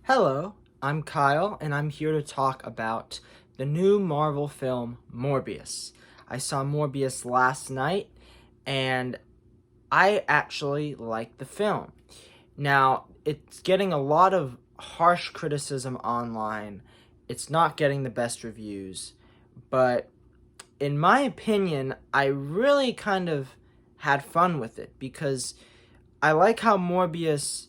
Hello, I'm Kyle, and I'm here to talk about the new Marvel film Morbius. I saw Morbius last night, and I actually like the film. Now, it's getting a lot of harsh criticism online. It's not getting the best reviews, but in my opinion, I really kind of had fun with it because I like how Morbius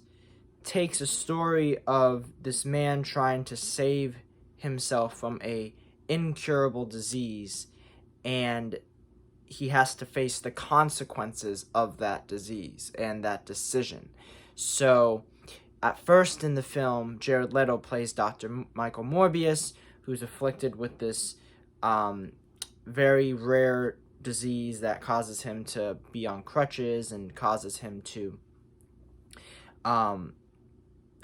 takes a story of this man trying to save himself from a incurable disease, and he has to face the consequences of that disease and that decision. So at first in the film, Jared Leto plays Dr. Michael Morbius, who's afflicted with this very rare disease that causes him to be on crutches and causes him to um,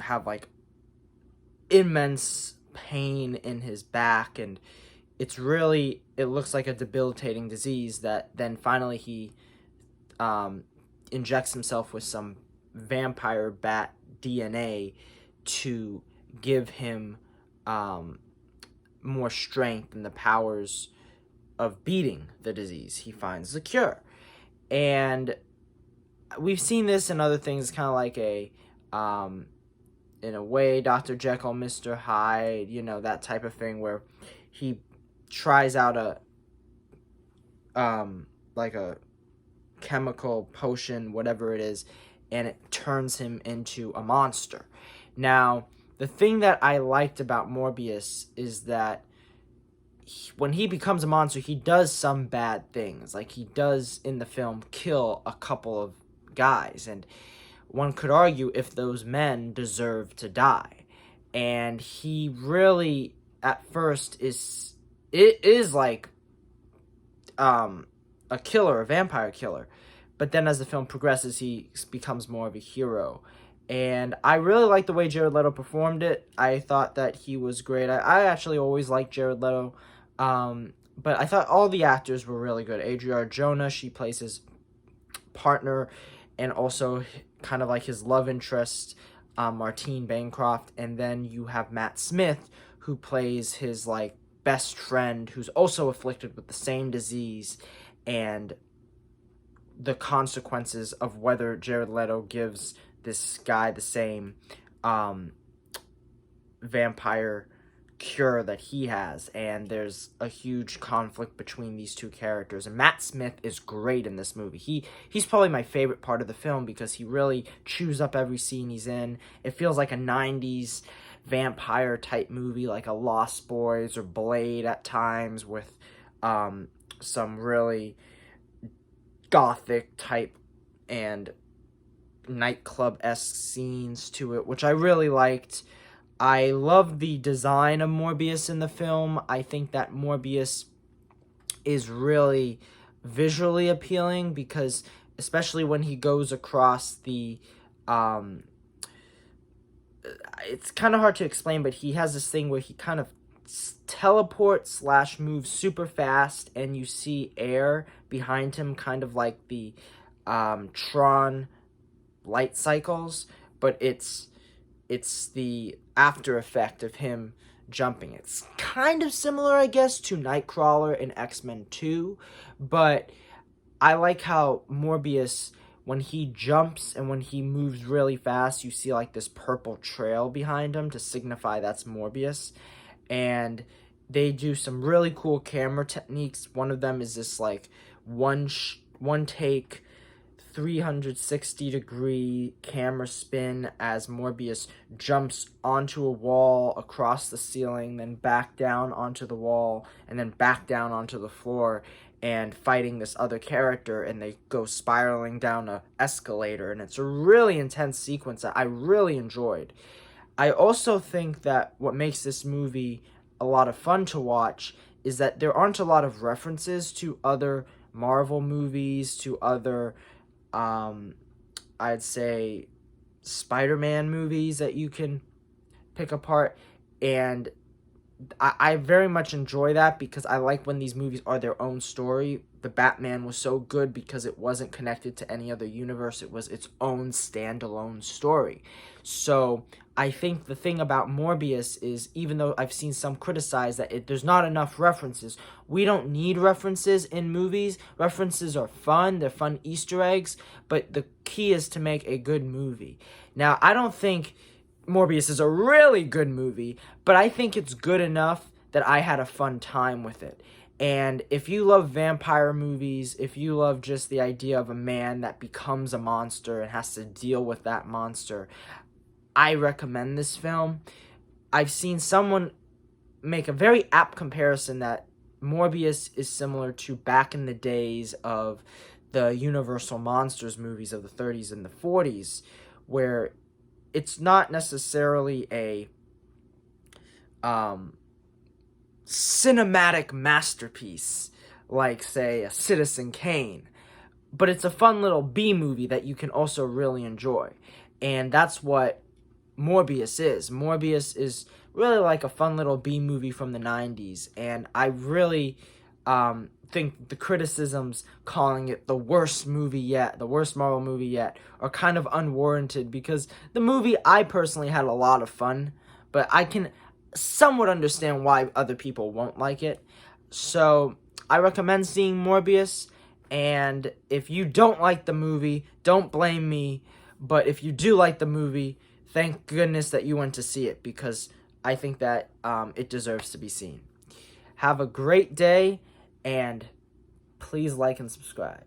have like immense pain in his back, and it looks like a debilitating disease that then finally he injects himself with some vampire bat DNA to give him more strength and the powers of beating the disease. He finds the cure, and we've seen this in other things, kind of like a in a way, Dr. Jekyll, Mr. Hyde, that type of thing where he tries out like a chemical potion, whatever it is, and it turns him into a monster. Now, the thing that I liked about Morbius is that when he becomes a monster, he does some bad things. Like he does in the film kill a couple of guys, and one could argue if those men deserve to die. And he really, at first, is like a killer, a vampire killer. But then as the film progresses, he becomes more of a hero. And I really like the way Jared Leto performed it. I thought that he was great. I actually always liked Jared Leto. But I thought all the actors were really good. Adria Arjona, she plays his partner, and also kind of like his love interest, Martine Bancroft. And then you have Matt Smith, who plays his like best friend, who's also afflicted with the same disease, and the consequences of whether Jared Leto gives this guy the same vampire cure that he has. And there's a huge conflict between these two characters, and Matt Smith is great in this movie. He's probably my favorite part of the film because he really chews up every scene he's in. It feels like a 90s vampire type movie, like a Lost Boys or Blade at times, with some really gothic type and nightclub-esque scenes to it, which I really liked. I love the design of Morbius in the film. I think that Morbius is really visually appealing because, especially when he goes across the it's kind of hard to explain, but he has this thing where he kind of teleports / moves super fast, and you see air behind him, kind of like the Tron light cycles, but it's the after effect of him jumping. It's kind of similar, I guess, to Nightcrawler in X-Men 2, but I like how Morbius, when he jumps and when he moves really fast, you see like this purple trail behind him to signify that's Morbius. And they do some really cool camera techniques. One of them is this like one take 360-degree camera spin as Morbius jumps onto a wall across the ceiling, then back down onto the wall, and then back down onto the floor, and fighting this other character, and they go spiraling down a escalator, and it's a really intense sequence that I really enjoyed. I also think that what makes this movie a lot of fun to watch is that there aren't a lot of references to other Marvel movies, to other I'd say Spider-Man movies that you can pick apart, and I very much enjoy that because I like when these movies are their own story. The Batman was so good because it wasn't connected to any other universe. It was its own standalone story. So I think the thing about Morbius is, even though I've seen some criticize that there's not enough references, we don't need references in movies. References are fun. They're fun Easter eggs. But the key is to make a good movie. Now, I don't think Morbius is a really good movie, but I think it's good enough that I had a fun time with it. And if you love vampire movies, if you love just the idea of a man that becomes a monster and has to deal with that monster, I recommend this film. I've seen someone make a very apt comparison that Morbius is similar to back in the days of the Universal Monsters movies of the 30s and the 40s, where it's not necessarily a cinematic masterpiece like, say, a Citizen Kane, but it's a fun little B movie that you can also really enjoy. And that's what Morbius is. Morbius is really like a fun little B movie from the 90s, and I really think the criticisms calling it the worst movie yet, the worst Marvel movie yet, are kind of unwarranted because the movie, I personally had a lot of fun, but I can somewhat understand why other people won't like it. So I recommend seeing Morbius, and if you don't like the movie, don't blame me, but if you do like the movie, thank goodness that you went to see it because I think that it deserves to be seen. Have a great day, and please like and subscribe.